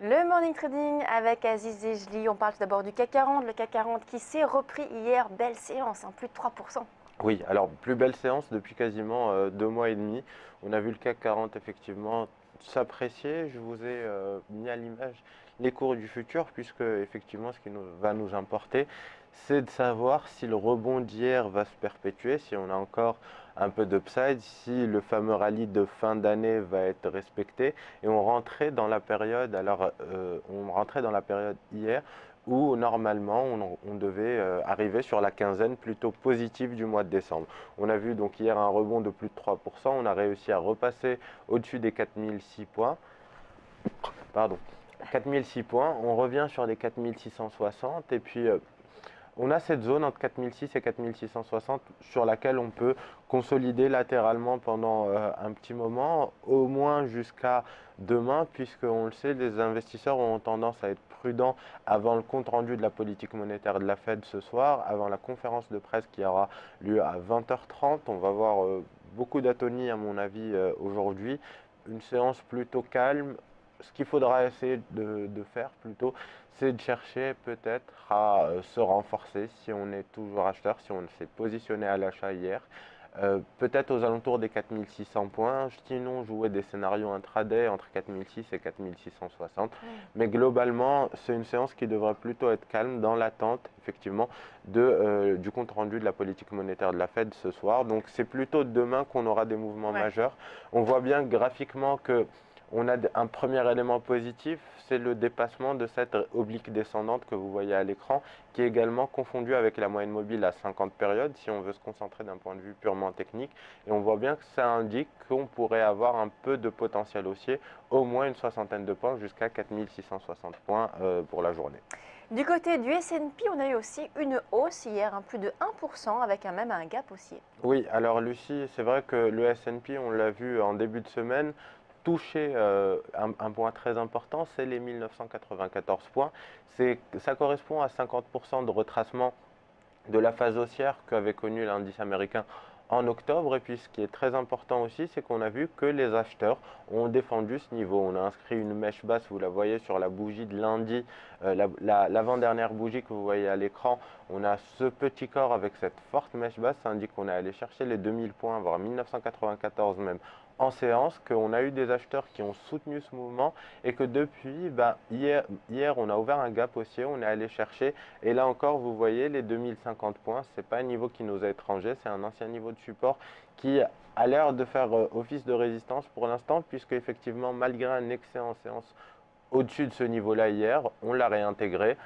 Le Morning Trading avec Aziz Ejli. On parle tout d'abord du CAC 40. Le CAC 40 qui s'est repris hier. Belle séance, plus de 3%. Oui, alors plus belle séance depuis quasiment 2 mois et demi. On a vu le CAC 40 effectivement s'apprécier. Je vous ai mis à l'image les cours du futur puisque effectivement ce qui va nous importer, c'est de savoir si le rebond d'hier va se perpétuer, si on a encore un peu d'upside, si le fameux rallye de fin d'année va être respecté. Et on rentrait dans la période, on rentrait dans la période hier où normalement on devait arriver sur la quinzaine plutôt positive du mois de décembre. On a vu donc hier un rebond de plus de 3%, on a réussi à repasser au-dessus des 4006 points. Pardon, 4006 points, on revient sur les 4660 et puis on a cette zone entre 4006 et 4660 sur laquelle on peut consolider latéralement pendant un petit moment, au moins jusqu'à demain, puisque on le sait, les investisseurs ont tendance à être prudents avant le compte rendu de la politique monétaire de la Fed ce soir, avant la conférence de presse qui aura lieu à 20h30. On va voir beaucoup d'atonie à mon avis aujourd'hui, une séance plutôt calme. Ce qu'il faudra essayer de faire plutôt, c'est de chercher peut-être à se renforcer si on est toujours acheteur, si on s'est positionné à l'achat hier. Peut-être aux alentours des 4600 points, sinon jouer des scénarios intraday entre 4006 et 4660. Mais globalement, c'est une séance qui devrait plutôt être calme dans l'attente, effectivement, du compte rendu de la politique monétaire de la Fed ce soir. Donc c'est plutôt demain qu'on aura des mouvements majeurs. On voit bien graphiquement que on a un premier élément positif, c'est le dépassement de cette oblique descendante que vous voyez à l'écran, qui est également confondue avec la moyenne mobile à 50 périodes, si on veut se concentrer d'un point de vue purement technique. Et on voit bien que ça indique qu'on pourrait avoir un peu de potentiel haussier, au moins une soixantaine de points, jusqu'à 4660 points pour la journée. Du côté du S&P, on a eu aussi une hausse hier, plus de 1%, avec même un gap haussier. Oui, alors Lucie, c'est vrai que le S&P, on l'a vu en début de semaine, toucher un point très important, c'est les 1994 points. Ça correspond à 50% de retracement de la phase haussière qu'avait connue l'indice américain en octobre. Et puis ce qui est très important aussi, c'est qu'on a vu que les acheteurs ont défendu ce niveau. On a inscrit une mèche basse, vous la voyez sur la bougie de lundi, l'avant-dernière bougie que vous voyez à l'écran. On a ce petit corps avec cette forte mèche basse, ça indique qu'on est allé chercher les 2000 points, voire 1994 même, en séance, qu'on a eu des acheteurs qui ont soutenu ce mouvement et que depuis, hier on a ouvert un gap haussier, on est allé chercher, et là encore vous voyez les 2050 points, c'est pas un niveau qui nous est étranger, c'est un ancien niveau de support qui a l'air de faire office de résistance pour l'instant, puisque effectivement malgré un excès en séance au-dessus de ce niveau-là hier, on l'a réintégré.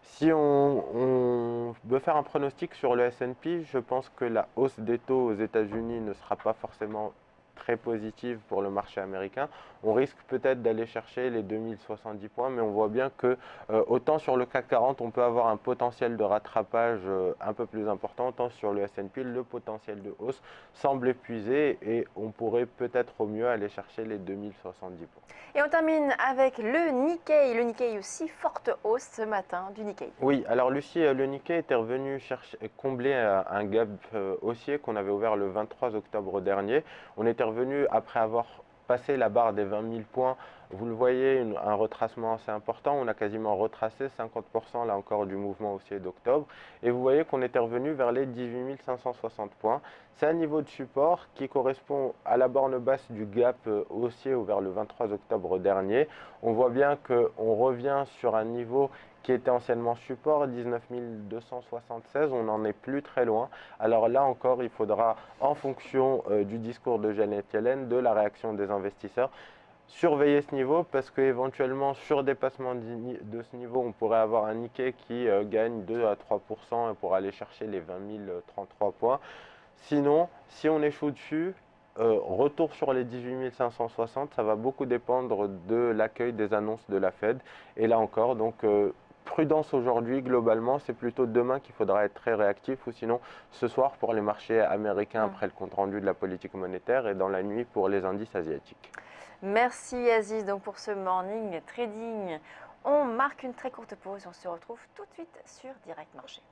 Si on veut faire un pronostic sur le S&P, je pense que la hausse des taux aux États-Unis ne sera pas forcément très positive pour le marché américain. On risque peut-être d'aller chercher les 2070 points, mais on voit bien que autant sur le CAC 40, on peut avoir un potentiel de rattrapage un peu plus important, autant sur le S&P, le potentiel de hausse semble épuisé et on pourrait peut-être au mieux aller chercher les 2070 points. Et on termine avec le Nikkei. Le Nikkei aussi, forte hausse ce matin du Nikkei. Oui, alors Lucie, le Nikkei était revenu combler un gap haussier qu'on avait ouvert le 23 octobre dernier. On était revenu après avoir passé la barre des 20 000 points. Vous le voyez, un retracement assez important. On a quasiment retracé 50% là encore du mouvement haussier d'octobre. Et vous voyez qu'on était revenu vers les 18 560 points. C'est un niveau de support qui correspond à la borne basse du gap haussier ouvert le 23 octobre dernier. On voit bien qu'on revient sur un niveau qui était anciennement support, 19 276, on n'en est plus très loin. Alors là encore, il faudra, en fonction du discours de Janet Yellen, de la réaction des investisseurs, surveiller ce niveau parce qu'éventuellement, sur dépassement de ce niveau, on pourrait avoir un Nikkei qui gagne 2 à 3% pour aller chercher les 20 033 points. Sinon, si on échoue dessus, retour sur les 18 560, ça va beaucoup dépendre de l'accueil des annonces de la Fed. Et là encore, donc prudence aujourd'hui, globalement, c'est plutôt demain qu'il faudra être très réactif, ou sinon ce soir pour les marchés américains après le compte rendu de la politique monétaire, et dans la nuit pour les indices asiatiques. Merci Aziz donc pour ce morning trading. On marque une très courte pause, on se retrouve tout de suite sur Direct Marché.